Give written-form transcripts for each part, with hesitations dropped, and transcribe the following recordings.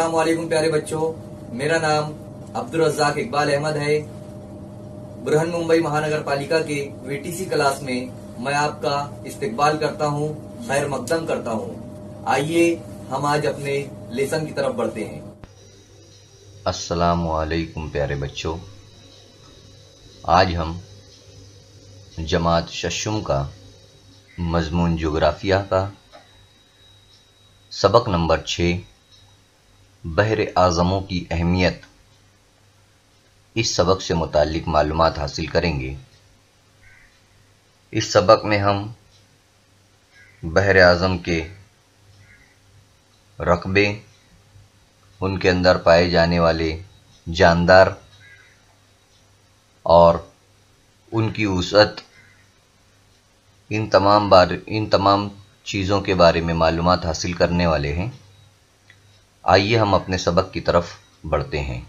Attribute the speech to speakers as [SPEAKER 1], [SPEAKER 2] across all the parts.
[SPEAKER 1] अस्सलाम वालेकुम प्यारे बच्चों, मेरा नाम अब्दुल रज़्ज़ाक इकबाल अहमद है। बुरहान मुंबई महानगर पालिका के वीटीसी क्लास में मैं आपका इस्तकबाल करता हूँ, खैर मकदम करता हूँ। आइए हम आज अपने लेसन की तरफ बढ़ते हैं।
[SPEAKER 2] अस्सलाम वालेकुम प्यारे बच्चों, आज हम जमात शशुम का मजमून जोग्राफिया का सबक नंबर 6 बहर आज़मों की अहमियत, इस सबक से मुताल्लिक मालूमात हासिल करेंगे। इस सबक में हम बहर आज़म के रकबे, उनके अंदर पाए जाने वाले जानदार और उनकी वुसअत, इन तमाम चीज़ों के बारे में मालूमात हासिल करने वाले हैं। आइए हम अपने सबक की तरफ बढ़ते हैं।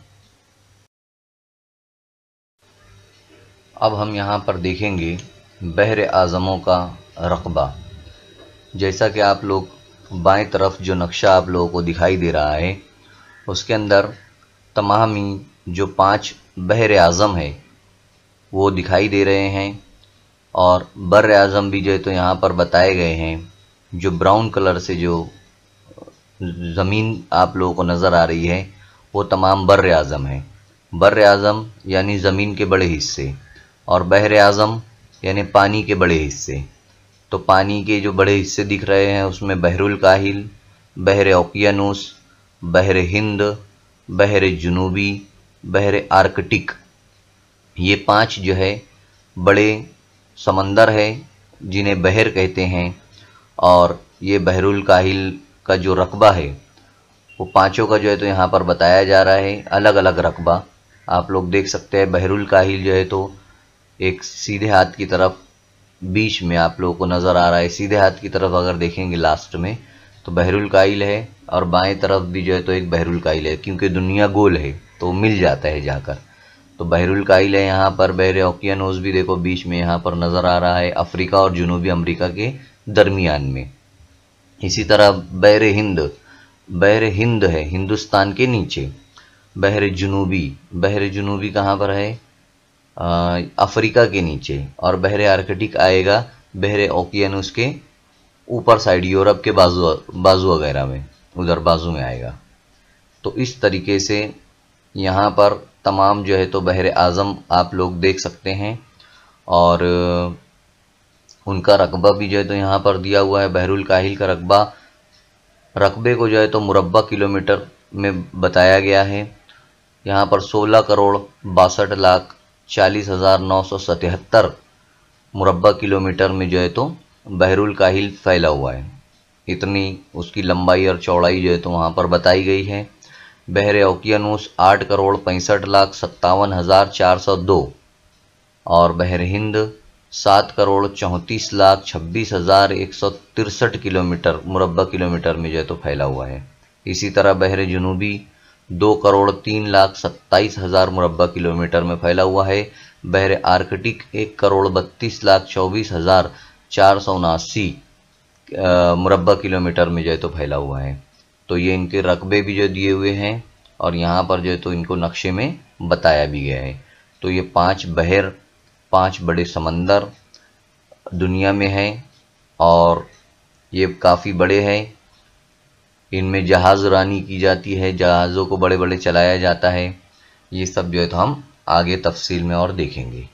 [SPEAKER 2] अब हम यहाँ पर देखेंगे बहर आज़मों का रकबा। जैसा कि आप लोग बाएं तरफ जो नक्शा आप लोगों को दिखाई दे रहा है, उसके अंदर तमाम ही जो 5 बहर आज़म है वो दिखाई दे रहे हैं और बर आज़म भी जो है तो यहाँ पर बताए गए हैं। जो ब्राउन कलर से जो ज़मीन आप लोगों को नज़र आ रही है वो तमाम बर आज़म है। बर आज़म यानी ज़मीन के बड़े हिस्से और बहर आज़म यानी पानी के बड़े हिस्से। तो पानी के जो बड़े हिस्से दिख रहे हैं उसमें बहरुल काहिल, बहर ओकियानूस, बहर हिंद, बहर जुनूबी, बहर आर्कटिक, ये 5 जो है बड़े समंदर है जिन्हें बहर कहते हैं। और ये बहरुल काहिल का जो रकबा है वो 5 का जो है तो यहाँ पर बताया जा रहा है। अलग अलग रकबा आप लोग देख सकते हैं। बहरुल काहिल जो है तो एक सीधे हाथ की तरफ बीच में आप लोगों को नज़र आ रहा है। सीधे हाथ की तरफ अगर देखेंगे लास्ट में तो बहरुल काहिल है और बाएं तरफ भी जो है तो एक बहरुल काहिल है, क्योंकि दुनिया गोल है तो मिल जाता है जाकर। तो बहरुल काहिल है यहाँ पर। बहर ओकियानूस भी देखो बीच में यहाँ पर नज़र आ रहा है, अफ्रीका और जनूबी अमेरिका के दरमियान में। इसी तरह बहर हिंद है हिंदुस्तान के नीचे। बहर जुनूबी कहाँ पर है? अफ्रीका के नीचे। और बहर आर्कटिक आएगा बहर ओकियानूस के ऊपर साइड, यूरोप के बाजू वगैरह में, उधर बाजू में आएगा। तो इस तरीके से यहाँ पर तमाम जो है तो बहर आज़म आप लोग देख सकते हैं और उनका रकबा भी जो है तो यहाँ पर दिया हुआ है। बहरुल काहिल का रकबे को जो है तो मुरब्बा किलोमीटर में बताया गया है। यहाँ पर 16,62,40,977 मुरब्बा किलोमीटर में जो है तो बहरुल काहिल फैला हुआ है। इतनी उसकी लंबाई और चौड़ाई जो है तो वहाँ पर बताई गई है। बहर ओकियानूस 8,65,57,402 और बहर हिंद 7,34,26,163 किलोमीटर मुरब्बा किलोमीटर में जो है तो फैला हुआ है। इसी तरह बहर जुनूबी 2,03,27,000 मुरब्बा किलोमीटर में फैला हुआ है। बहर आर्कटिक 1,32,24,479 मुरब्बा किलोमीटर में जो है तो फैला हुआ है। तो ये इनके रकबे भी जो दिए हुए हैं और यहाँ पर जो है तो इनको नक्शे में बताया भी गया है। तो ये 5 बड़े समंदर दुनिया में हैं और ये काफ़ी बड़े हैं। इनमें जहाज़ रानी की जाती है, जहाज़ों को बड़े बड़े चलाया जाता है। ये सब जो है तो हम आगे तफसील में और देखेंगे।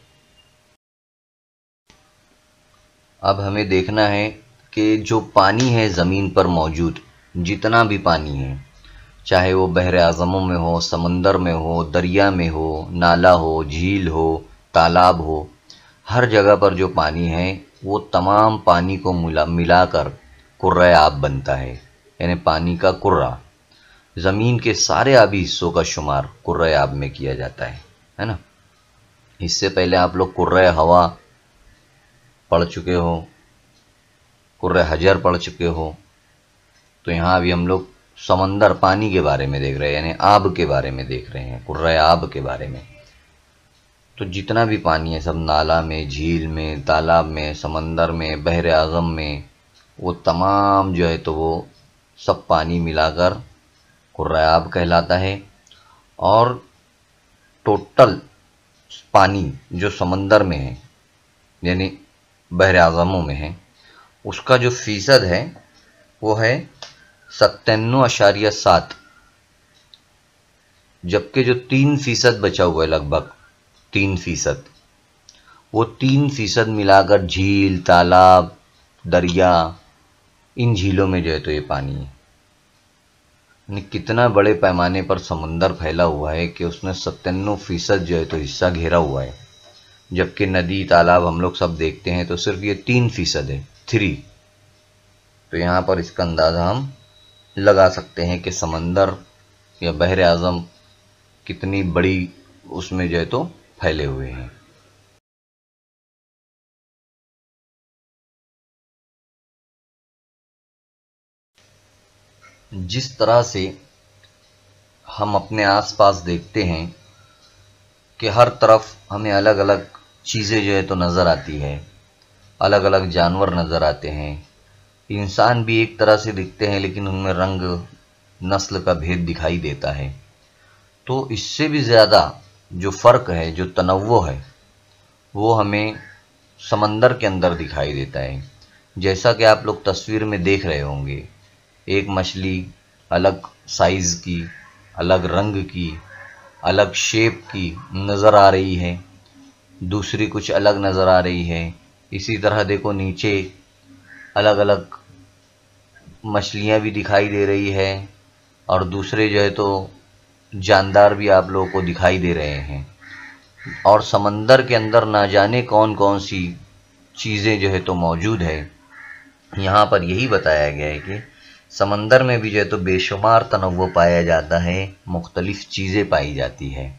[SPEAKER 2] अब हमें देखना है कि जो पानी है ज़मीन पर मौजूद, जितना भी पानी है, चाहे वो बहर आज़मों में हो, समंदर में हो, दरिया में हो, नाला हो, झील हो, तालाब हो, हर जगह पर जो पानी है वो तमाम पानी को मिलाकर कुर्रा आब बनता है, यानी पानी का कुर्रा। ज़मीन के सारे आबी हिस्सों का शुमार कुर्रा आब में किया जाता है ना। इससे पहले आप लोग कुर्रा हवा पढ़ चुके हो, कुर्रा हजर पढ़ चुके हो। तो यहाँ अभी हम लोग समंदर पानी के बारे में देख रहे हैं, यानी आब के बारे में देख रहे हैं, कुर्रा आब के बारे में। तो जितना भी पानी है सब नाला में, झील में, तालाब में, समंदर में, बहर आज़म में, वो तमाम जो है तो वो सब पानी मिलाकर कुर्राब कहलाता है। और टोटल पानी जो समंदर में है यानी बहर आज़मों में है, उसका जो फीसद है वो है 97.7, जबकि जो 3% बचा हुआ है, लगभग 3%, वो 3% मिलाकर झील, तालाब, दरिया, इन झीलों में जो है तो ये पानी है। यानी कितना बड़े पैमाने पर समुंदर फैला हुआ है कि उसने 97% जो है तो हिस्सा घेरा हुआ है, जबकि नदी, तालाब हम लोग सब देखते हैं तो सिर्फ ये 3% है, 3। तो यहाँ पर इसका अंदाज़ा हम लगा सकते हैं कि समंदर या बहर आज़म कितनी बड़ी उसमें जो है तो फैले हुए हैं। जिस तरह से हम अपने आसपास देखते हैं कि हर तरफ हमें अलग अलग चीज़ें जो है तो नज़र आती है, अलग अलग जानवर नज़र आते हैं, इंसान भी एक तरह से दिखते हैं लेकिन उनमें रंग, नस्ल का भेद दिखाई देता है। तो इससे भी ज़्यादा जो फ़र्क है, जो तनव्वो है, वो हमें समंदर के अंदर दिखाई देता है। जैसा कि आप लोग तस्वीर में देख रहे होंगे, एक मछली अलग साइज़ की, अलग रंग की, अलग शेप की नज़र आ रही है, दूसरी कुछ अलग नज़र आ रही है। इसी तरह देखो नीचे अलग अलग मछलियाँ भी दिखाई दे रही है और दूसरे जो है तो जानदार भी आप लोगों को दिखाई दे रहे हैं। और समंदर के अंदर ना जाने कौन कौन सी चीज़ें जो है तो मौजूद है। यहाँ पर यही बताया गया है कि समंदर में भी जो है तो बेशुमार तनव्वो पाया जाता है, मुख्तलिफ चीज़ें पाई जाती है।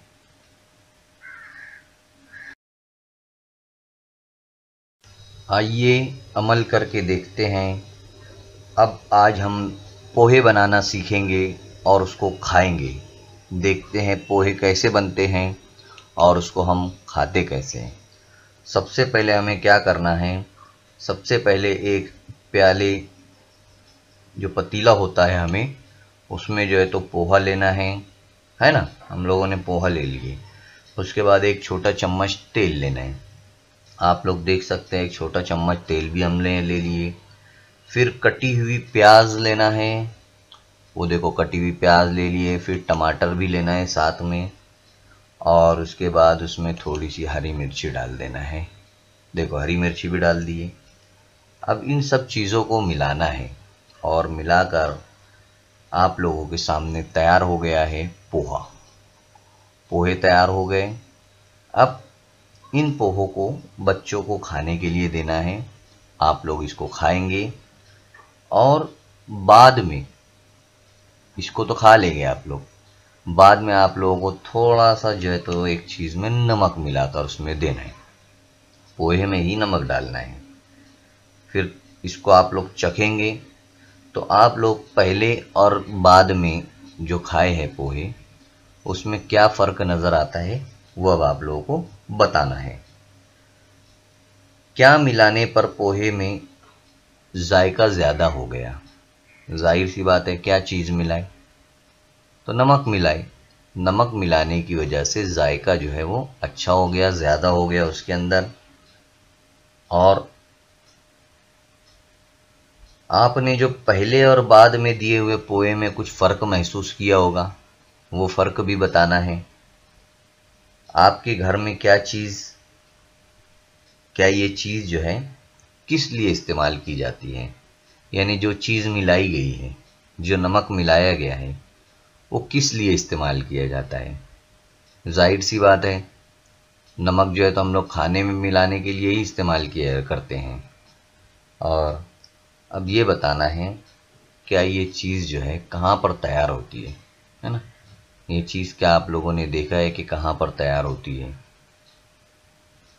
[SPEAKER 2] आइए अमल करके देखते हैं। अब आज हम पोहे बनाना सीखेंगे और उसको खाएंगे। देखते हैं पोहे कैसे बनते हैं और उसको हम खाते कैसे हैं। सबसे पहले हमें क्या करना है, सबसे पहले एक प्याले जो पतीला होता है हमें उसमें जो है तो पोहा लेना है ना। हम लोगों ने पोहा ले लिए। उसके बाद एक छोटा चम्मच तेल लेना है। आप लोग देख सकते हैं एक छोटा चम्मच तेल भी हमने ले लिए। फिर कटी हुई प्याज लेना है, वो देखो कटी हुई प्याज ले लिए। फिर टमाटर भी लेना है साथ में, और उसके बाद उसमें थोड़ी सी हरी मिर्ची डाल देना है। देखो हरी मिर्ची भी डाल दिए। अब इन सब चीज़ों को मिलाना है और मिलाकर आप लोगों के सामने तैयार हो गया है पोहा। पोहे तैयार हो गए। अब इन पोहों को बच्चों को खाने के लिए देना है। आप लोग इसको खाएंगे और बाद में इसको तो खा लेंगे आप लोग, बाद में आप लोगों को थोड़ा सा जो है तो एक चीज़ में नमक मिलाकर उसमें देना है। पोहे में ही नमक डालना है। फिर इसको आप लोग चखेंगे तो आप लोग पहले और बाद में जो खाए हैं पोहे, उसमें क्या फ़र्क नज़र आता है वो अब आप लोगों को बताना है। क्या मिलाने पर पोहे में जायका ज़्यादा हो गया? जाहिर सी बात है, क्या चीज़ मिलाए तो नमक मिलाए। नमक मिलाने की वजह से जायका जो है वो अच्छा हो गया, ज़्यादा हो गया उसके अंदर। और आपने जो पहले और बाद में दिए हुए पोहे में कुछ फ़र्क महसूस किया होगा, वो फ़र्क भी बताना है। आपके घर में क्या ये चीज़ जो है किस लिए इस्तेमाल की जाती है, यानी जो चीज़ मिलाई गई है, जो नमक मिलाया गया है, वो किस लिए इस्तेमाल किया जाता है। जाहिर सी बात है, नमक जो है तो हम लोग खाने में मिलाने के लिए ही इस्तेमाल किया करते हैं। और अब ये बताना है क्या ये चीज़ जो है कहाँ पर तैयार होती है ना। ये चीज़ क्या आप लोगों ने देखा है कि कहाँ पर तैयार होती है?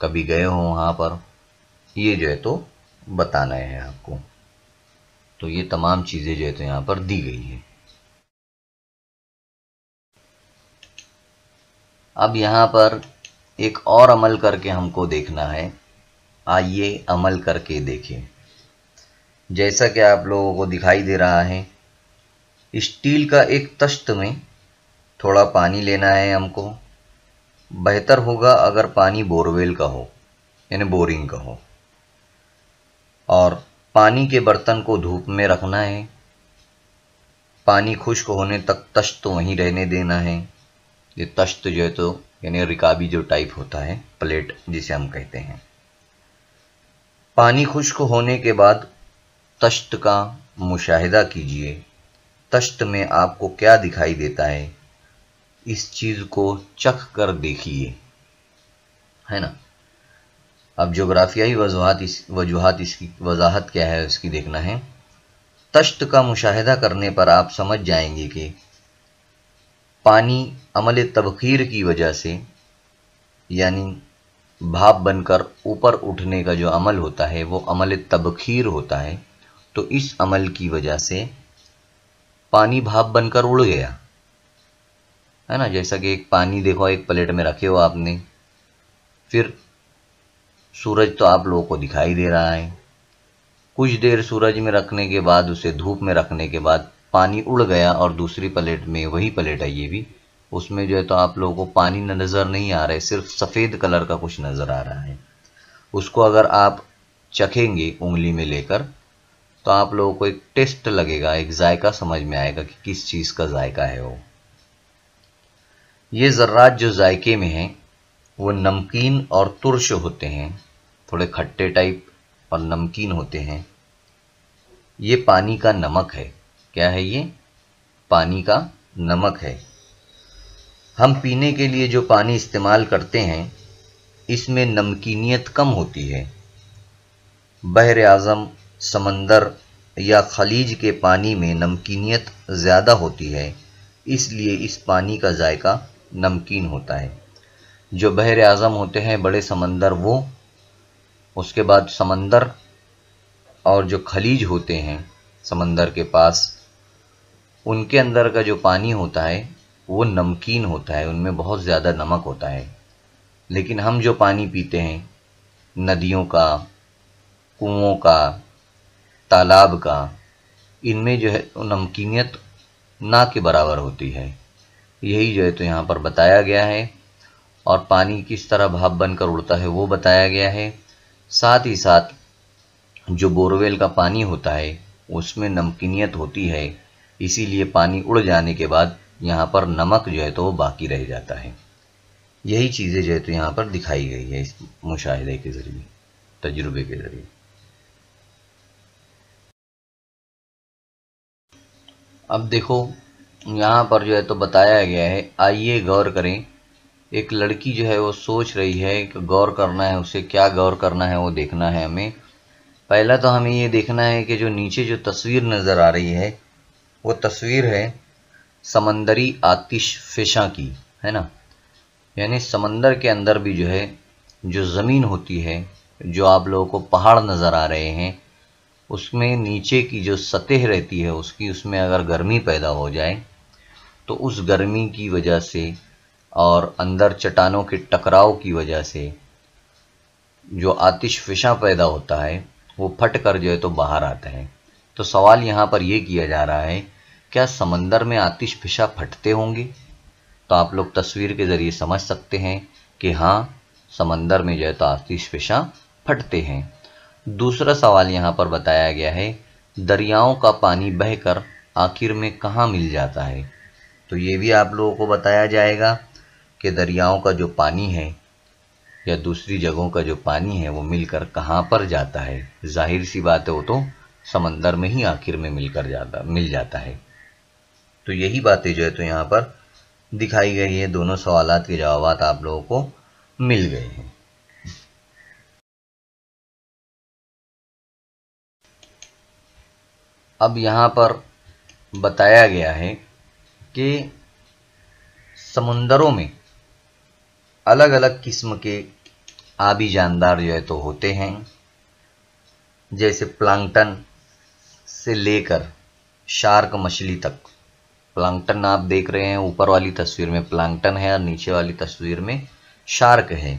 [SPEAKER 2] कभी गए हो वहाँ पर? ये जो है तो बताना है आपको। तो ये तमाम चीज़ें जो है तो यहाँ पर दी गई है। अब यहाँ पर एक और अमल करके हमको देखना है। आइए अमल करके देखें। जैसा कि आप लोगों को दिखाई दे रहा है, स्टील का एक तश्त में थोड़ा पानी लेना है हमको। बेहतर होगा अगर पानी बोरवेल का हो, यानी बोरिंग का हो। और पानी के बर्तन को धूप में रखना है। पानी खुश्क होने तक तश्त वहीं रहने देना है। ये तश्त जो है तो यानी रिकाबी जो टाइप होता है, प्लेट जिसे हम कहते हैं। पानी खुश्क होने के बाद तश्त का मुशाहिदा कीजिए। तश्त में आपको क्या दिखाई देता है, इस चीज़ को चख कर देखिए, है ना। अब जोग्राफियाई वजूहात इसकी वजाहत क्या है इसकी देखना है। तश्त का मुशाहिदा करने पर आप समझ जाएंगे कि पानी अमल तबखीर की वजह से, यानी भाप बनकर ऊपर उठने का जो अमल होता है वो अमल तबखीर होता है। तो इस अमल की वजह से पानी भाप बनकर उड़ गया, है ना। जैसा कि एक पानी देखो एक प्लेट में रखे हो आपने, फिर सूरज तो आप लोगों को दिखाई दे रहा है। कुछ देर सूरज में रखने के बाद, उसे धूप में रखने के बाद पानी उड़ गया और दूसरी प्लेट में, वही प्लेट है ये भी, उसमें जो है तो आप लोगों को पानी नज़र नहीं आ रहा है, सिर्फ सफ़ेद कलर का कुछ नज़र आ रहा है। उसको अगर आप चखेंगे उंगली में लेकर तो आप लोगों को एक टेस्ट लगेगा, एक जायका समझ में आएगा कि किस चीज़ का जायका है वो। ये ज़र्रात जो जायके में हैं वो नमकीन और तुर्श होते हैं, थोड़े खट्टे टाइप और नमकीन होते हैं। ये पानी का नमक है। क्या है ये? पानी का नमक है। हम पीने के लिए जो पानी इस्तेमाल करते हैं इसमें नमकीनियत कम होती है। बहर आज़म, समंदर या खलीज के पानी में नमकीनियत ज़्यादा होती है, इसलिए इस पानी का जायका नमकीन होता है। जो बहर आज़म होते हैं, बड़े समंदर, वो, उसके बाद समंदर और जो खलीज होते हैं समंदर के पास, उनके अंदर का जो पानी होता है वो नमकीन होता है, उनमें बहुत ज़्यादा नमक होता है। लेकिन हम जो पानी पीते हैं नदियों का, कुओं का, तालाब का, इनमें जो है तो नमकीनियत ना के बराबर होती है। यही जो है तो यहाँ पर बताया गया है। और पानी किस तरह भाप बनकर उड़ता है वो बताया गया है। साथ ही साथ जो बोरवेल का पानी होता है उसमें नमकीनियत होती है, इसीलिए पानी उड़ जाने के बाद यहाँ पर नमक जो है तो वो बाकी रह जाता है। यही चीज़ें जो है तो यहाँ पर दिखाई गई है इस मुशाहिदे के ज़रिए, तजुर्बे के ज़रिए। अब देखो यहाँ पर जो है तो बताया गया है, आइए गौर करें। एक लड़की जो है वो सोच रही है कि गौर करना है, उसे क्या गौर करना है वो देखना है हमें। पहला तो हमें ये देखना है कि जो नीचे जो तस्वीर नज़र आ रही है वो तस्वीर है समंदरी आतिश फ़िशा की, है ना। यानी समंदर के अंदर भी जो है जो ज़मीन होती है, जो आप लोगों को पहाड़ नज़र आ रहे हैं, उसमें नीचे की जो सतह रहती है उसकी, उसमें अगर गर्मी पैदा हो जाए तो उस गर्मी की वजह से और अंदर चट्टानों के टकराव की वजह से जो आतिश फ़िशा पैदा होता है वो फट कर जो है तो बाहर आता है। तो सवाल यहाँ पर ये किया जा रहा है, क्या समंदर में आतिश फ़िशा फटते होंगे? तो आप लोग तस्वीर के ज़रिए समझ सकते हैं कि हाँ, समंदर में जो है तो आतिश फ़िशा फटते हैं। दूसरा सवाल यहाँ पर बताया गया है, दरियाओं का पानी बहकर आखिर में कहाँ मिल जाता है? तो ये भी आप लोगों को बताया जाएगा कि दरियाओं का जो पानी है या दूसरी जगहों का जो पानी है वो मिलकर कहाँ पर जाता है। जाहिर सी बात है वो तो समंदर में ही आखिर में मिल जाता है। तो यही बातें जो है तो यहाँ पर दिखाई गई है। दोनों सवालात के जवाब आप लोगों को मिल गए हैं। अब यहाँ पर बताया गया है कि समुंदरों में अलग अलग किस्म के आबी जानदार जो है तो होते हैं, जैसे प्लांक्टन से लेकर शार्क मछली तक। प्लांक्टन आप देख रहे हैं, ऊपर वाली तस्वीर में प्लांक्टन है और नीचे वाली तस्वीर में शार्क है।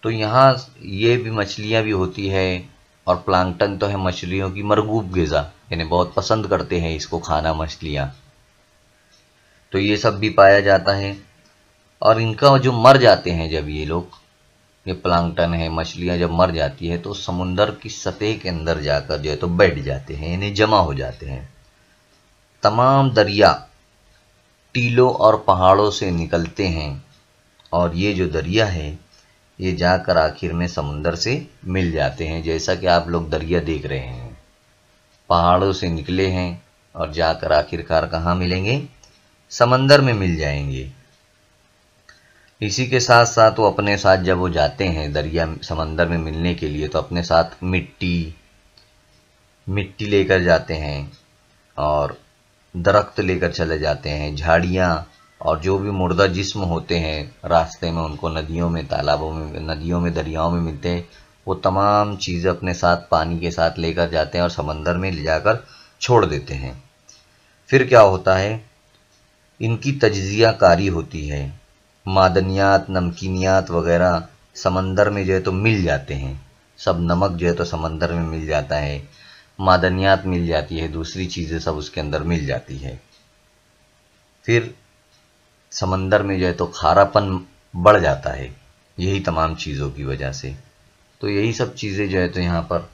[SPEAKER 2] तो यहाँ ये भी मछलियाँ भी होती है, और प्लांक्टन तो है मछलियों की मरगूब ग़िज़ा, यानी बहुत पसंद करते हैं इसको खाना मछलियाँ। तो ये सब भी पाया जाता है। और इनका जो मर जाते हैं जब ये लोग, ये प्लांक्टन है, मछलियां जब मर जाती है तो समुंदर की सतह के अंदर जाकर जो है तो बैठ जाते हैं, यानी जमा हो जाते हैं। तमाम दरिया टीलों और पहाड़ों से निकलते हैं और ये जो दरिया है ये जाकर आखिर में समुंदर से मिल जाते हैं। जैसा कि आप लोग दरिया देख रहे हैं, पहाड़ों से निकले हैं और जाकर आखिरकार कहाँ मिलेंगे? समंदर में मिल जाएंगे। इसी के साथ साथ वो अपने साथ जब वो जाते हैं दरिया समंदर में मिलने के लिए तो अपने साथ मिट्टी लेकर जाते हैं और दरख्त लेकर चले जाते हैं, झाड़ियाँ और जो भी मुर्दा जिस्म होते हैं रास्ते में उनको नदियों में, तालाबों में, नदियों में, दरियाओं में मिलते हैं, वो तमाम चीज़ें अपने साथ पानी के साथ लेकर जाते हैं और समंदर में ले जाकर छोड़ देते हैं। फिर क्या होता है? इनकी तज्जिया कारी होती है, मादनियात, नमकीनियात वगैरह समंदर में जो है तो मिल जाते हैं। सब नमक जो है तो समंदर में मिल जाता है, मादनियात मिल जाती है, दूसरी चीज़ें सब उसके अंदर मिल जाती है। फिर समंदर में जो है तो खारापन बढ़ जाता है, यही तमाम चीज़ों की वजह से। तो यही सब चीज़ें जो है तो यहाँ पर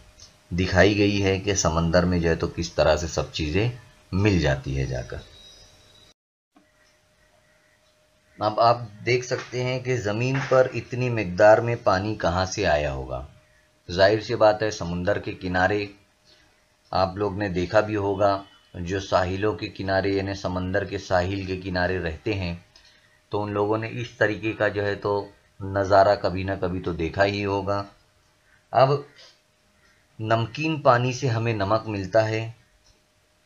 [SPEAKER 2] दिखाई गई है कि समंदर में जो है तो किस तरह से सब चीज़ें मिल जाती है जाकर। अब आप देख सकते हैं कि ज़मीन पर इतनी मिकदार में पानी कहाँ से आया होगा। जाहिर सी बात है, समुंदर के किनारे आप लोग ने देखा भी होगा, जो साहिलों के किनारे यानी समंदर के साहिल के किनारे रहते हैं तो उन लोगों ने इस तरीके का जो है तो नज़ारा कभी ना कभी तो देखा ही होगा। अब नमकीन पानी से हमें नमक मिलता है,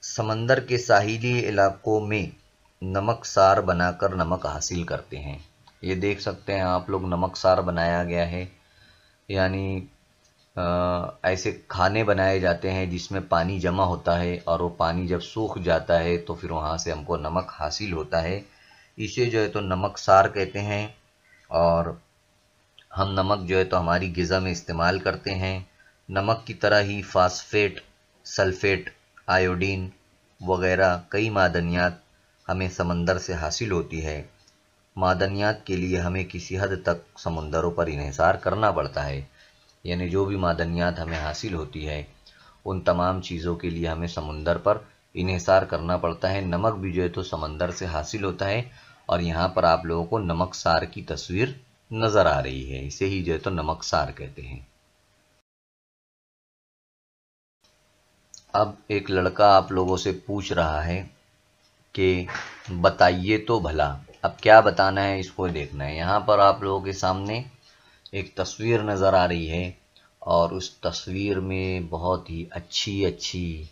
[SPEAKER 2] समंदर के साहिली इलाकों में नमकसार बनाकर नमक हासिल करते हैं। ये देख सकते हैं आप लोग, नमकसार बनाया गया है, यानी ऐसे खाने बनाए जाते हैं जिसमें पानी जमा होता है और वो पानी जब सूख जाता है तो फिर वहाँ से हमको नमक हासिल होता है। इसे जो है तो नमकसार कहते हैं। और हम नमक जो है तो हमारी ग़िज़ा में इस्तेमाल करते हैं। नमक की तरह ही फास्फेट, सल्फेट, आयोडीन वगैरह कई मादनियात हमें समंदर से हासिल होती है। मादनियात के लिए हमें किसी हद तक समुंदरों पर इन्हिसार करना पड़ता है, यानी जो भी मादनियात हमें हासिल होती है उन तमाम चीज़ों के लिए हमें समुंदर पर इन्हिसार करना पड़ता है। नमक भी जो है तो समंदर से हासिल होता है और यहाँ पर आप लोगों को नमकसार की तस्वीर नज़र आ रही है, इसे ही जो है तो नमकसार कहते हैं। अब एक लड़का आप लोगों से पूछ रहा है कि बताइए तो भला। अब क्या बताना है इसको देखना है। यहाँ पर आप लोगों के सामने एक तस्वीर नज़र आ रही है और उस तस्वीर में बहुत ही अच्छी अच्छी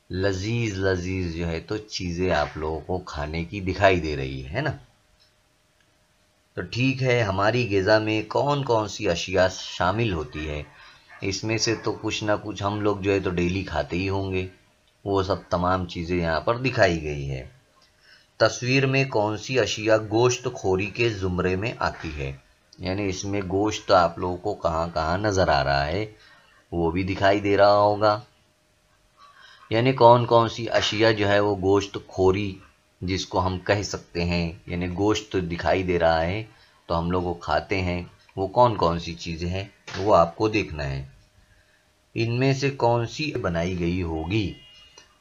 [SPEAKER 2] लजीज लजीज जो है तो चीज़ें आप लोगों को खाने की दिखाई दे रही है ना। तो ठीक है, हमारी ग़िज़ा में कौन कौन सी अशिया शामिल होती है, इसमें से तो कुछ ना कुछ हम लोग जो है तो डेली खाते ही होंगे। वो सब तमाम चीज़ें यहाँ पर दिखाई गई है। तस्वीर में कौन सी अशिया गोश्त खोरी के ज़ुमरे में आती है, यानी इसमें गोश्त आप लोगों को कहाँ कहाँ नज़र आ रहा है वो भी दिखाई दे रहा होगा। यानी कौन कौन सी अशिया जो है वो गोश्त खोरी जिसको हम कह सकते हैं, यानी गोश्त दिखाई दे रहा है तो हम लोग वो खाते हैं, वो कौन कौन सी चीज़ें हैं वो आपको देखना है। इनमें से कौन सी बनाई गई होगी,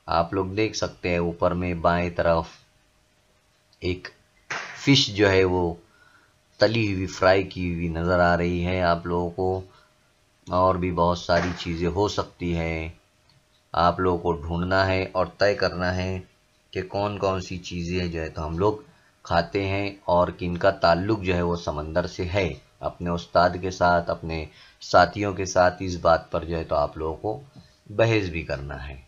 [SPEAKER 2] आप लोग देख सकते हैं ऊपर में बाएं तरफ एक फ़िश जो है वो तली हुई, फ्राई की हुई नज़र आ रही है आप लोगों को। और भी बहुत सारी चीज़ें हो सकती है, आप लोगों को ढूंढना है और तय करना है कि कौन कौन सी चीज़ें जो है तो हम लोग खाते हैं और किनका ताल्लुक़ जो है वो समंदर से है। अपने उस्ताद के साथ, अपने साथियों के साथ इस बात पर जो है तो आप लोगों को बहस भी करना है।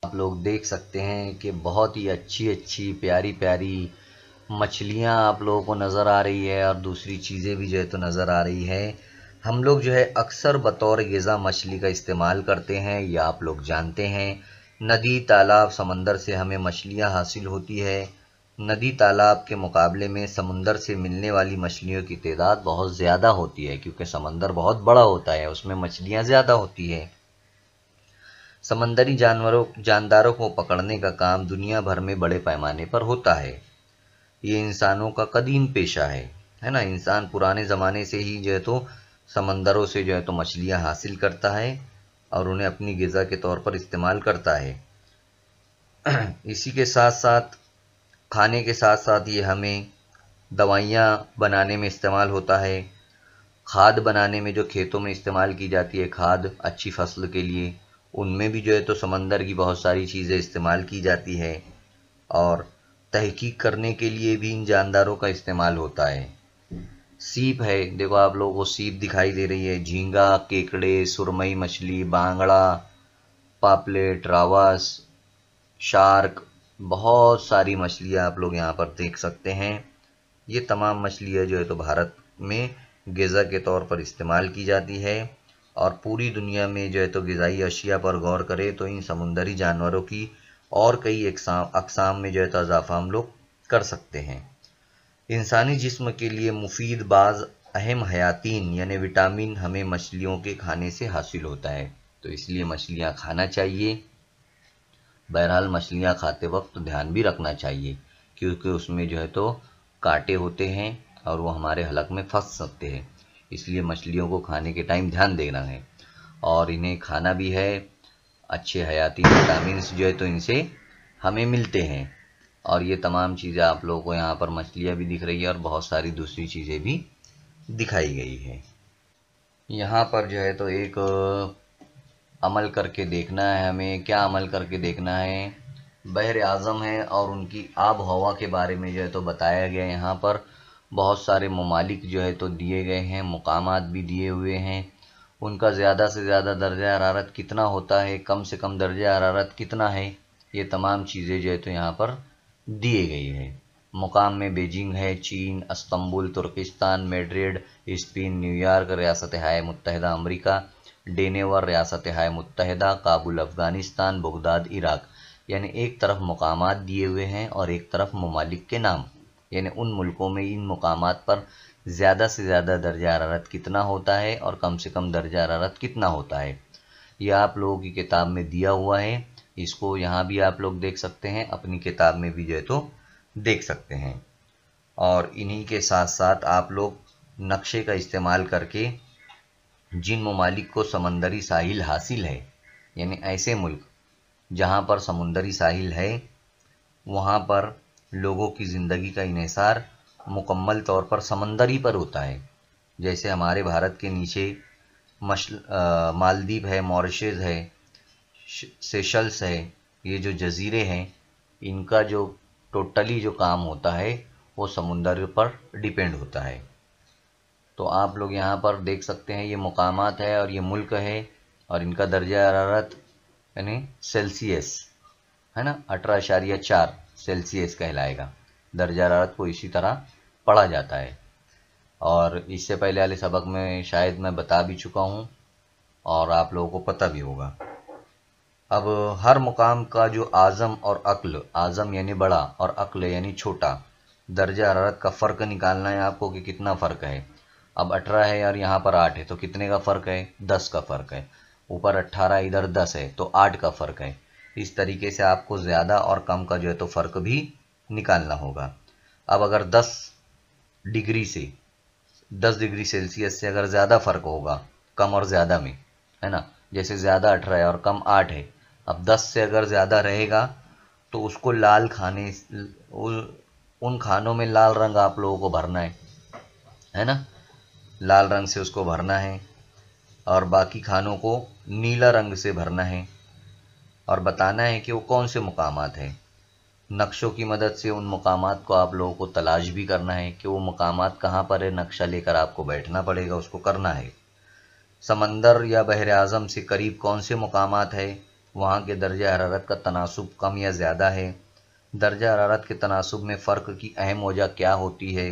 [SPEAKER 2] आप लोग देख सकते हैं कि बहुत ही अच्छी अच्छी प्यारी प्यारी मछलियाँ आप लोगों को नज़र आ रही है और दूसरी चीज़ें भी जो है तो नज़र आ रही है। हम लोग जो है अक्सर बतौर ग़िज़ा मछली का इस्तेमाल करते हैं, या आप लोग जानते हैं। नदी, तालाब, समंदर से हमें मछलियाँ हासिल होती है। नदी तालाब के मुकाबले में समंदर से मिलने वाली मछलियों की तादाद बहुत ज़्यादा होती है, क्योंकि समंदर बहुत बड़ा होता है, उसमें मछलियाँ ज़्यादा होती है। समंदरी जानदारों को पकड़ने का काम दुनिया भर में बड़े पैमाने पर होता है। ये इंसानों का कदीम पेशा है ना। इंसान पुराने ज़माने से ही जो है तो समंदरों से जो है तो मछलियाँ हासिल करता है और उन्हें अपनी ग़िज़ा के तौर पर इस्तेमाल करता है। इसी के साथ साथ खाने के साथ साथ ये हमें दवाइयाँ बनाने में इस्तेमाल होता है। खाद बनाने में जो खेतों में इस्तेमाल की जाती है खाद अच्छी फसल के लिए, उनमें भी जो है तो समंदर की बहुत सारी चीज़ें इस्तेमाल की जाती है। और तहकीक करने के लिए भी इन जानदारों का इस्तेमाल होता है। सीप है, देखो आप लोगों को सीप दिखाई दे रही है। झींगा, केकड़े, सुरमई मछली, बांगड़ा, पापलेट, रावस, शार्क, बहुत सारी मछलियाँ आप लोग यहाँ पर देख सकते हैं। ये तमाम मछलियाँ जो है तो भारत में ग़िज़ा के तौर पर इस्तेमाल की जाती है। और पूरी दुनिया में जो है तो ग़िज़ाई अशिया पर गौर करें तो इन समुंदरी जानवरों की और कई अक़साम में जो है तो इजाफ़ा हम लोग कर सकते हैं। इंसानी जिस्म के लिए मुफीद बाज़ अहम हयातीन यानी विटामिन हमें मछलियों के खाने से हासिल होता है, तो इसलिए मछलियाँ खाना चाहिए। बहरहाल मछलियाँ खाते वक्त ध्यान भी रखना चाहिए क्योंकि उसमें जो है तो कांटे होते हैं और वो हमारे हलक में फंस सकते हैं। इसलिए मछलियों को खाने के टाइम ध्यान देना है और इन्हें खाना भी है। अच्छे हयाती विटामिन्स जो है तो इनसे हमें मिलते हैं। और ये तमाम चीज़ें आप लोगों को यहाँ पर मछलियाँ भी दिख रही है और बहुत सारी दूसरी चीज़ें भी दिखाई गई है। यहाँ पर जो है तो एक अमल करके देखना है हमें। क्या अमल करके देखना है? बहर आज़म है और उनकी आब हवा के बारे में जो है तो बताया गया। यहाँ पर बहुत सारे ममालिक जो है तो दिए गए हैं, मुकामात भी दिए हुए हैं। उनका ज़्यादा से ज़्यादा दर्जा हरारत कितना होता है, कम से कम दर्जा हरारत कितना है, ये तमाम चीज़ें जो है तो यहाँ पर दिए गई है। मुकाम में बीजिंग है, चीन, इस्तांबुल तुर्किस्तान, मैड्रिड स्पेन, न्यूयॉर्क रियासत हाय मुत्तहिदा अमेरिका, डेनेवर रियासत हाय मुत्तहिदा, काबुल अफ़गानिस्तान, बगदाद इराक़। यानी एक तरफ मुकामात दिए हुए हैं और एक तरफ ममालिक के नाम, यानी उन मुल्कों में इन मुकामात पर ज़्यादा से ज़्यादा दर्जा हरारत कितना होता है और कम से कम दर्जा हरारत कितना होता है। यह आप लोगों की किताब में दिया हुआ है। इसको यहाँ भी आप लोग देख सकते हैं, अपनी किताब में भी जो है तो देख सकते हैं। और इन्हीं के साथ साथ आप लोग नक्शे का इस्तेमाल करके जिन ममालिक को समंदरी साहिल हासिल है, यानी ऐसे मुल्क जहाँ पर समुंदरी साहिल है, वहाँ पर लोगों की ज़िंदगी का इन्हिसार मुकम्मल तौर पर समंदरी पर होता है। जैसे हमारे भारत के नीचे मालदीव है, मॉरिशस है, सेशल्स है, ये जो जजीरे हैं, इनका जो टोटली जो काम होता है वो समुंदर पर डिपेंड होता है। तो आप लोग यहाँ पर देख सकते हैं, ये मुकामात है और ये मुल्क है और इनका दर्जा हरारत यानी सेल्सियस है ना, 18.4 सेल्सियस कहलाएगा। दर्जा हरारत को इसी तरह पढ़ा जाता है और इससे पहले वाले सबक में शायद मैं बता भी चुका हूँ और आप लोगों को पता भी होगा। अब हर मुकाम का जो आज़म और अक्ल, आज़म यानी बड़ा और अक्ल यानी छोटा, दर्जा हरारत का फ़र्क निकालना है आपको कि कितना फ़र्क है। अब 18 है और यहाँ पर 8 है तो कितने का फ़र्क है? 10 का फ़र्क है। ऊपर 18 इधर 10 है तो 8 का फ़र्क है। इस तरीके से आपको ज़्यादा और कम का जो है तो फ़र्क भी निकालना होगा। अब अगर 10 डिग्री सेल्सियस से अगर ज़्यादा फ़र्क होगा कम और ज़्यादा में, है ना, जैसे ज़्यादा 18 है और कम 8 है, अब 10 से अगर ज़्यादा रहेगा तो उसको लाल खाने, उन खानों में लाल रंग आप लोगों को भरना है ना, लाल रंग से उसको भरना है और बाकी खानों को नीला रंग से भरना है और बताना है कि वो कौन से मुकामात हैं। नक्शों की मदद से उन मुकामात को आप लोगों को तलाश भी करना है कि वो मुकामात कहाँ पर है। नक्शा लेकर आपको बैठना पड़ेगा, उसको करना है। समंदर या बहर आज़म से करीब कौन से मुकामात है, वहाँ के दर्जा हरारत का तनासुब कम या ज़्यादा है। दर्जा हरारत के तनासुब में फ़र्क की अहम वजह क्या होती है।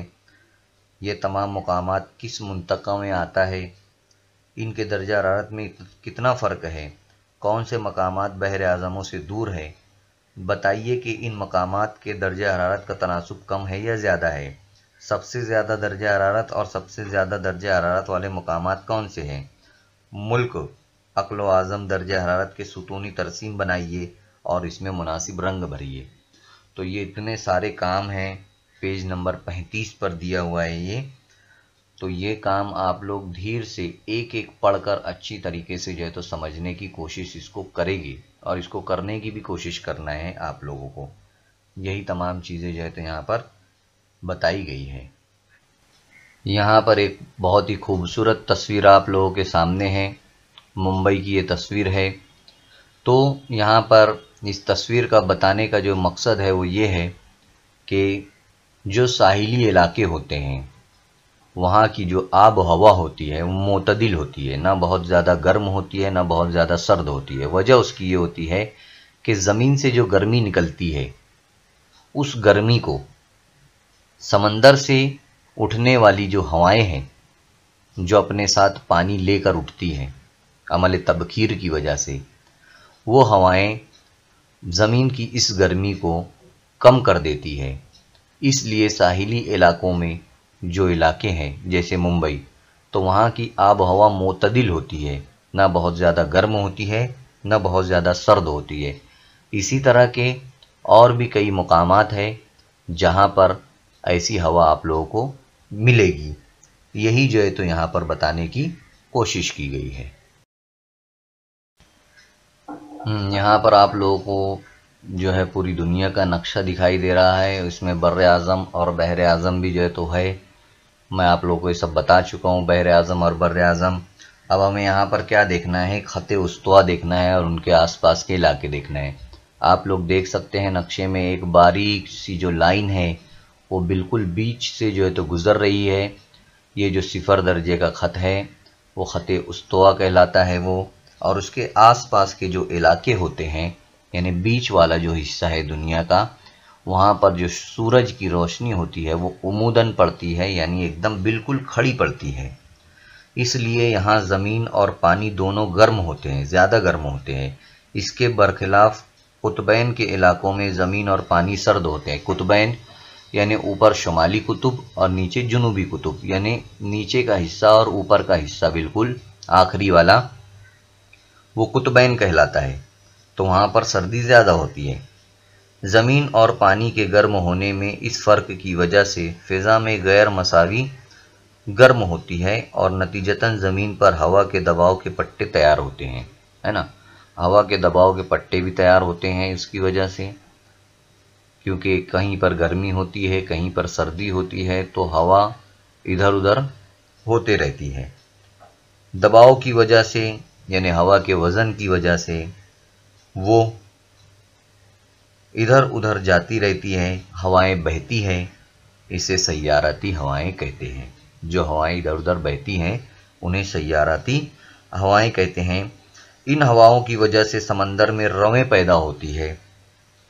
[SPEAKER 2] ये तमाम मुकामात किस मुंतक़ा में आता है, इनके दर्जा हरारत में कितना फ़र्क है, कौन से मकामात बहर आज़मों से दूर है। बताइए कि इन मकामात के दर्जा हरारत का तनासुब कम है या ज़्यादा है। सबसे ज़्यादा दर्जा हरारत और सबसे ज़्यादा दर्जा हरारत वाले मकामात कौन से हैं। मुल्क अक्लो आज़म दर्जा हरारत के सुतूनी तरसीम बनाइए और इसमें मुनासिब रंग भरिए। तो ये इतने सारे काम हैं, पेज नंबर 35 पर दिया हुआ है ये। तो ये काम आप लोग धीर से एक एक पढ़कर अच्छी तरीके से जो है तो समझने की कोशिश इसको करेंगे, और इसको करने की भी कोशिश करना है आप लोगों को। यही तमाम चीज़ें जो है तो यहाँ पर बताई गई है। यहाँ पर एक बहुत ही खूबसूरत तस्वीर आप लोगों के सामने है, मुंबई की ये तस्वीर है। तो यहाँ पर इस तस्वीर का बताने का जो मकसद है वो ये है कि जो साहिली इलाके होते हैं वहाँ की जो आब हवा होती है वो मोतदिल होती है, ना बहुत ज़्यादा गर्म होती है ना बहुत ज़्यादा सर्द होती है। वजह उसकी ये होती है कि ज़मीन से जो गर्मी निकलती है उस गर्मी को समंदर से उठने वाली जो हवाएं हैं, जो अपने साथ पानी लेकर उठती हैं अमल तबखीर की वजह से, वो हवाएं ज़मीन की इस गर्मी को कम कर देती है। इसलिए साहिली इलाकों में जो इलाके हैं जैसे मुंबई, तो वहाँ की आब हवा मोतदिल होती है, ना बहुत ज़्यादा गर्म होती है ना बहुत ज़्यादा सर्द होती है। इसी तरह के और भी कई मुकामात हैं जहाँ पर ऐसी हवा आप लोगों को मिलेगी। यही जो है तो यहाँ पर बताने की कोशिश की गई है। यहाँ पर आप लोगों को जो है पूरी दुनिया का नक्शा दिखाई दे रहा है। इसमें बर्र आज़म और बहर आज़म भी जो है तो है। मैं आप लोगों को ये सब बता चुका हूँ, बहर आज़म और बर्र आज़म। अब हमें यहाँ पर क्या देखना है, ख़त उस्तवा देखना है और उनके आसपास के इलाके देखना है। आप लोग देख सकते हैं नक्शे में एक बारीक सी जो लाइन है वो बिल्कुल बीच से जो है तो गुज़र रही है। ये जो 0 दर्जे का ख़त है वो ख़त उस्तवा कहलाता है वो। और उसके आसपास के जो इलाके होते हैं, यानी बीच वाला जो हिस्सा है दुनिया का, वहाँ पर जो सूरज की रोशनी होती है वो उमूदन पड़ती है, यानी एकदम बिल्कुल खड़ी पड़ती है। इसलिए यहाँ ज़मीन और पानी दोनों गर्म होते हैं, ज़्यादा गर्म होते हैं। इसके बरखिलाफ़ कुतुबैन के इलाकों में ज़मीन और पानी सर्द होते हैं। कुतुबैन यानी ऊपर शुमाली कुतुब और नीचे जुनूबी कुतुब, यानी नीचे का हिस्सा और ऊपर का हिस्सा बिल्कुल आखिरी वाला, वो कुतुबैन कहलाता है। तो वहाँ पर सर्दी ज़्यादा होती है। ज़मीन और पानी के गर्म होने में इस फ़र्क की वजह से फ़िज़ा में गैर मसावी गर्म होती है और नतीजतन ज़मीन पर हवा के दबाव के पट्टे तैयार होते हैं, है ना। हवा के दबाव के पट्टे भी तैयार होते हैं इसकी वजह से, क्योंकि कहीं पर गर्मी होती है कहीं पर सर्दी होती है, तो हवा इधर उधर होते रहती है। दबाव की वजह से यानी हवा के वज़न की वजह से वो इधर उधर जाती रहती है, हवाएं बहती हैं। इसे सय्याराती हवाएं कहते हैं। जो हवाएं इधर उधर बहती हैं उन्हें सय्याराती हवाएं कहते हैं। इन हवाओं की वजह से समंदर में रवें पैदा होती है,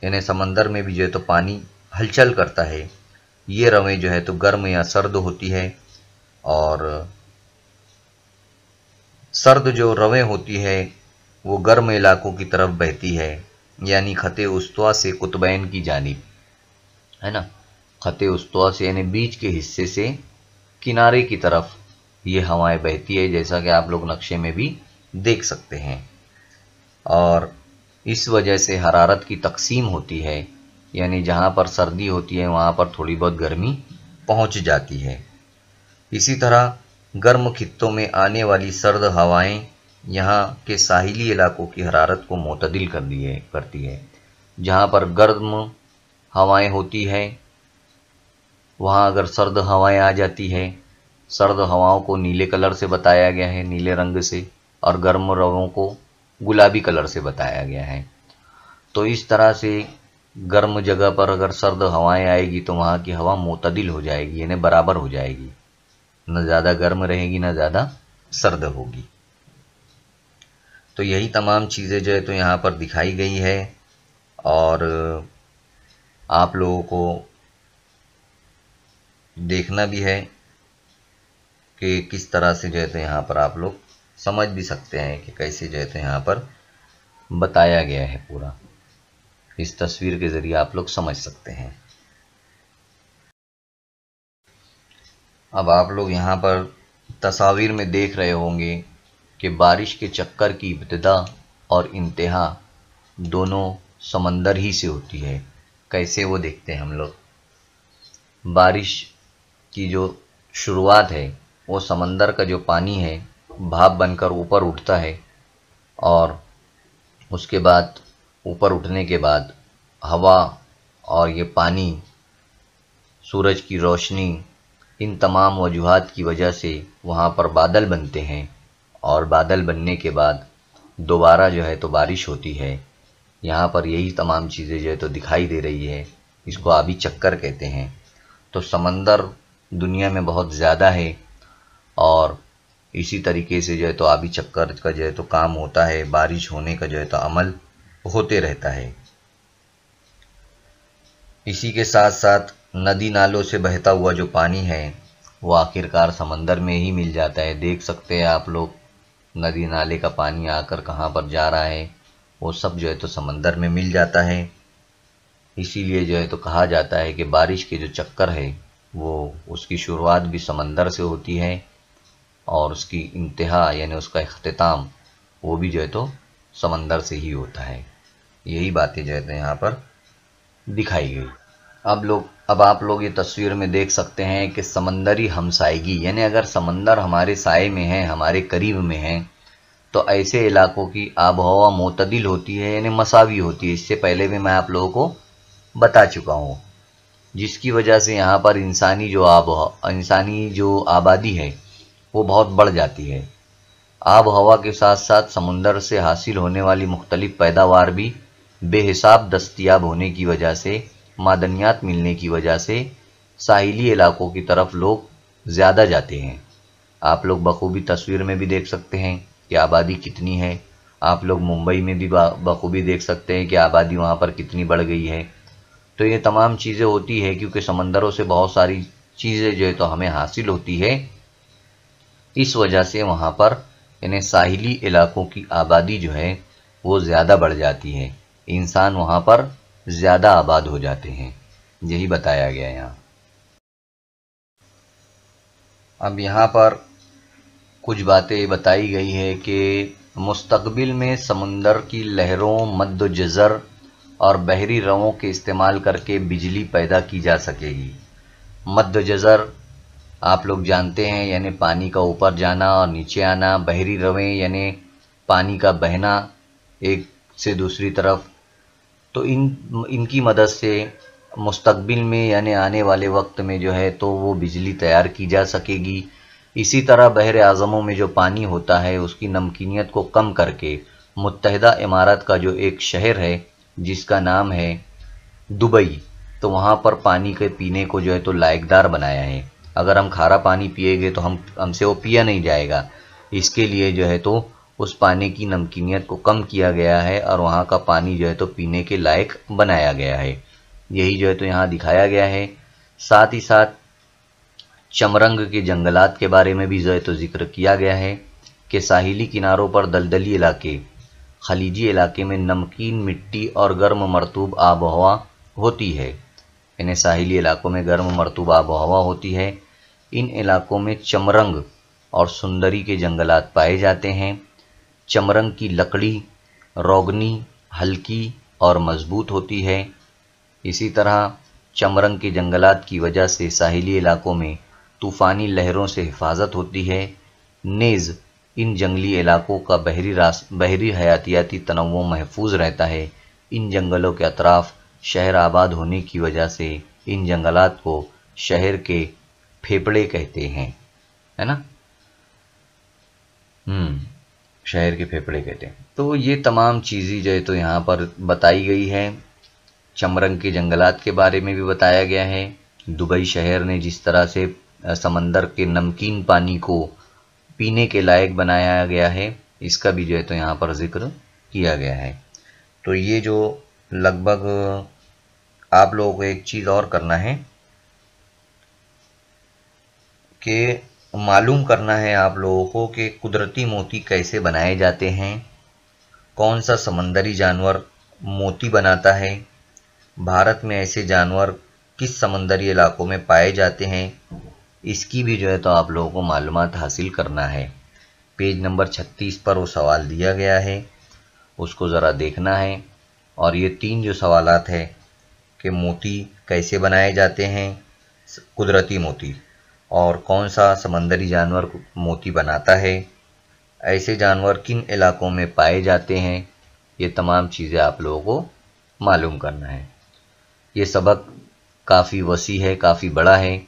[SPEAKER 2] यानी समंदर में भी जो है तो पानी हलचल करता है। ये रवें जो है तो गर्म या सर्द होती है, और सर्द जो रवें होती है वो गर्म इलाकों की तरफ बहती है, यानी ख़त उस्तवा से कुतुबैन की जानिब, है ना। ख़त उस्तवा से यानी बीच के हिस्से से किनारे की तरफ ये हवाएं बहती है, जैसा कि आप लोग नक्शे में भी देख सकते हैं। और इस वजह से हरारत की तकसीम होती है, यानी जहाँ पर सर्दी होती है वहाँ पर थोड़ी बहुत गर्मी पहुँच जाती है। इसी तरह गर्म खित्तों में आने वाली सर्द हवाएं यहाँ के साहिली इलाकों की हरारत को मोतदिल करती है। जहाँ पर गर्म हवाएं होती है वहाँ अगर सर्द हवाएं आ जाती है, सर्द हवाओं को नीले कलर से बताया गया है, नीले रंग से, और गर्म रंगों को गुलाबी कलर से बताया गया है। तो इस तरह से गर्म जगह पर अगर सर्द हवाएं आएगी तो वहाँ की हवा मोतदिल हो जाएगी, यानी बराबर हो जाएगी, न ज़्यादा गर्म रहेगी न ज़्यादा सर्द होगी। तो यही तमाम चीज़ें जो है तो यहाँ पर दिखाई गई है, और आप लोगों को देखना भी है कि किस तरह से जो है तो यहाँ पर आप लोग समझ भी सकते हैं कि कैसे जो है तो यहाँ पर बताया गया है पूरा। इस तस्वीर के ज़रिए आप लोग समझ सकते हैं। अब आप लोग यहाँ पर तस्वीर में देख रहे होंगे कि बारिश के चक्कर की इब्तिदा और इंतहा दोनों समंदर ही से होती है। कैसे, वो देखते हैं हम लोग। बारिश की जो शुरुआत है वो समंदर का जो पानी है भाप बनकर ऊपर उठता है, और उसके बाद ऊपर उठने के बाद हवा और ये पानी, सूरज की रोशनी, इन तमाम वजूहात की वजह से वहाँ पर बादल बनते हैं, और बादल बनने के बाद दोबारा जो है तो बारिश होती है। यहाँ पर यही तमाम चीज़ें जो है तो दिखाई दे रही है। इसको आबी चक्कर कहते हैं। तो समंदर दुनिया में बहुत ज़्यादा है, और इसी तरीके से जो है तो आबी चक्कर का जो है तो काम होता है, बारिश होने का जो है तो अमल होते रहता है। इसी के साथ साथ नदी नालों से बहता हुआ जो पानी है वो आखिरकार समंदर में ही मिल जाता है। देख सकते हैं आप लोग, नदी नाले का पानी आकर कहाँ पर जा रहा है, वो सब जो है तो समंदर में मिल जाता है। इसीलिए जो है तो कहा जाता है कि बारिश के जो चक्कर है वो उसकी शुरुआत भी समंदर से होती है, और उसकी इंतहा यानी उसका इख्तिताम वो भी जो है तो समंदर से ही होता है। यही बातें जो है तो यहाँ पर दिखाई गई। अब आप लोग ये तस्वीर में देख सकते हैं कि समंदरी हमसायगी, यानी अगर समंदर हमारे साए में है, हमारे करीब में है, तो ऐसे इलाकों की आबहवा मोतदिल होती है, यानी मसावी होती है। इससे पहले भी मैं आप लोगों को बता चुका हूँ, जिसकी वजह से यहाँ पर इंसानी जो आबादी है वो बहुत बढ़ जाती है। आब हवा के साथ साथ समुंदर से हासिल होने वाली मुख्तलिफ पैदावार भी बेहिसाब दस्तयाब होने की वजह से, मादनियात मिलने की वजह से साहिली इलाकों की तरफ लोग ज़्यादा जाते हैं। आप लोग बखूबी तस्वीर में भी देख सकते हैं कि आबादी कितनी है। आप लोग मुंबई में भी बखूबी देख सकते हैं कि आबादी वहाँ पर कितनी बढ़ गई है। तो ये तमाम चीज़ें होती है क्योंकि समंदरों से बहुत सारी चीज़ें जो है तो हमें हासिल होती है। इस वजह से वहाँ पर यानी साहिली इलाकों की आबादी जो है वो ज़्यादा बढ़ जाती है। इंसान वहाँ पर ज़्यादा आबाद हो जाते हैं, यही बताया गया यहाँ। अब यहाँ पर कुछ बातें बताई गई है कि मुस्तकबिल में समुंदर की लहरों, मद्द जज़र और बहरी रवों के इस्तेमाल करके बिजली पैदा की जा सकेगी। मद्द जज़र आप लोग जानते हैं, यानी पानी का ऊपर जाना और नीचे आना। बहरी रवें यानी पानी का बहना एक से दूसरी तरफ। तो इनकी मदद से मुस्तकबिल में यानी आने वाले वक्त में जो है तो वो बिजली तैयार की जा सकेगी। इसी तरह बहर आज़मों में जो पानी होता है उसकी नमकीनियत को कम करके मुत्तहिदा इमारात का जो एक शहर है जिसका नाम है दुबई, तो वहाँ पर पानी के पीने को जो है तो लायकदार बनाया है। अगर हम खारा पानी पिएंगे तो हमसे वो पिया नहीं जाएगा। इसके लिए जो है तो उस पानी की नमकीनियत को कम किया गया है और वहाँ का पानी जो है तो पीने के लायक बनाया गया है। यही जो है तो यहाँ दिखाया गया है। साथ ही साथ चमरंग के जंगलात के बारे में भी जो है तो जिक्र किया गया है कि साहिली किनारों पर दलदली इलाके, खलीजी इलाके में नमकीन मिट्टी और गर्म मरतूब आबहवा होती है। इन्हें साहिली इलाकों में गर्म मरतूब आबहवा होती है। इन इलाकों में चमरंग और सुंदरी के जंगलात पाए जाते हैं। चमरंग की लकड़ी रोगनी, हल्की और मजबूत होती है। इसी तरह चमरंग के जंगलात की वजह से साहिली इलाकों में तूफ़ानी लहरों से हिफाजत होती है। नेज़ इन जंगली इलाकों का बहरी हयातियाती तनव्वुं महफूज रहता है। इन जंगलों के अतराफ शहर आबाद होने की वजह से इन जंगलात को शहर के फेफड़े कहते हैं, है ना। शहर के फेफड़े कहते हैं। तो ये तमाम चीज़ें जो है तो यहाँ पर बताई गई है। चमरंग के जंगलात के बारे में भी बताया गया है। दुबई शहर ने जिस तरह से समंदर के नमकीन पानी को पीने के लायक बनाया गया है, इसका भी जो है तो यहाँ पर जिक्र किया गया है। तो ये जो लगभग आप लोगों को एक चीज़ और करना है कि मालूम करना है आप लोगों को कि कुदरती मोती कैसे बनाए जाते हैं, कौन सा समंदरी जानवर मोती बनाता है, भारत में ऐसे जानवर किस समंदरी इलाकों में पाए जाते हैं, इसकी भी जो है तो आप लोगों को मालूमात हासिल करना है। पेज नंबर 36 पर वो सवाल दिया गया है, उसको ज़रा देखना है। और ये 3 जो सवालात है कि मोती कैसे बनाए जाते हैं, कुदरती मोती, और कौन सा समंदरी जानवर मोती बनाता है, ऐसे जानवर किन इलाकों में पाए जाते हैं, ये तमाम चीज़ें आप लोगों को मालूम करना है। ये सबक काफ़ी वसी है, काफ़ी बड़ा है,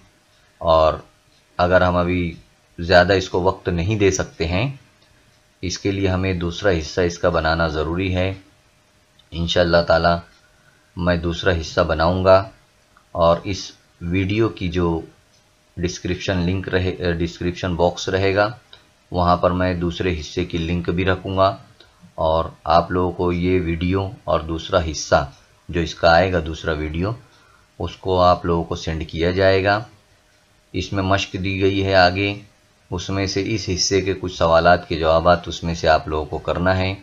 [SPEAKER 2] और अगर हम अभी ज़्यादा इसको वक्त नहीं दे सकते हैं, इसके लिए हमें दूसरा हिस्सा इसका बनाना ज़रूरी है। इंशाअल्लाह ताला मैं दूसरा हिस्सा बनाऊंगा, और इस वीडियो की जो डिस्क्रिप्शन बॉक्स रहेगा, वहाँ पर मैं दूसरे हिस्से की लिंक भी रखूँगा, और आप लोगों को ये वीडियो और दूसरा हिस्सा जो इसका आएगा, दूसरा वीडियो, उसको आप लोगों को सेंड किया जाएगा। इसमें मश्क दी गई है आगे, उसमें से इस हिस्से के कुछ सवालात के जवाबात उसमें से आप लोगों को करना है।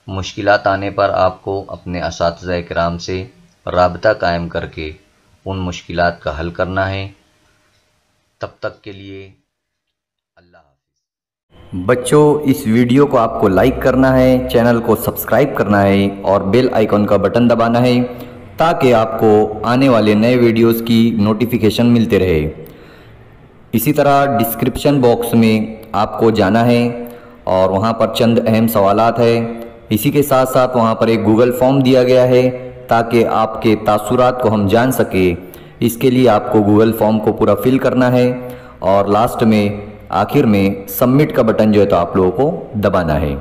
[SPEAKER 2] मुश्किलात आने पर आपको अपने असातिज़ा किराम से राबता कायम करके उन मुश्किलात का हल करना है। तब तक के लिए अल्लाह हाफ़िज़।
[SPEAKER 3] बच्चों, इस वीडियो को आपको लाइक करना है, चैनल को सब्सक्राइब करना है और बेल आइकॉन का बटन दबाना है, ताकि आपको आने वाले नए वीडियोस की नोटिफिकेशन मिलते रहे। इसी तरह डिस्क्रिप्शन बॉक्स में आपको जाना है और वहां पर चंद अहम सवालात है। इसी के साथ साथ वहां पर एक गूगल फॉर्म दिया गया है, ताकि आपके तासुरात को हम जान सके। इसके लिए आपको गूगल फॉर्म को पूरा फिल करना है, और लास्ट में आखिर में सबमिट का बटन जो है तो आप लोगों को दबाना है।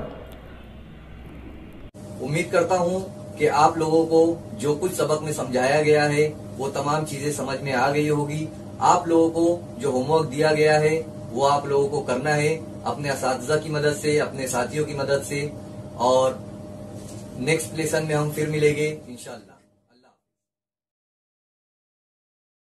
[SPEAKER 1] उम्मीद करता हूँ कि आप लोगों को जो कुछ सबक में समझाया गया है वो तमाम चीजें समझ में आ गई होगी। आप लोगों को जो होमवर्क दिया गया है वो आप लोगों को करना है अपने असातिज़ा की मदद से, अपने साथियों की मदद से। और नेक्स्ट लेसन में हम फिर मिलेंगे इंशाअल्लाह।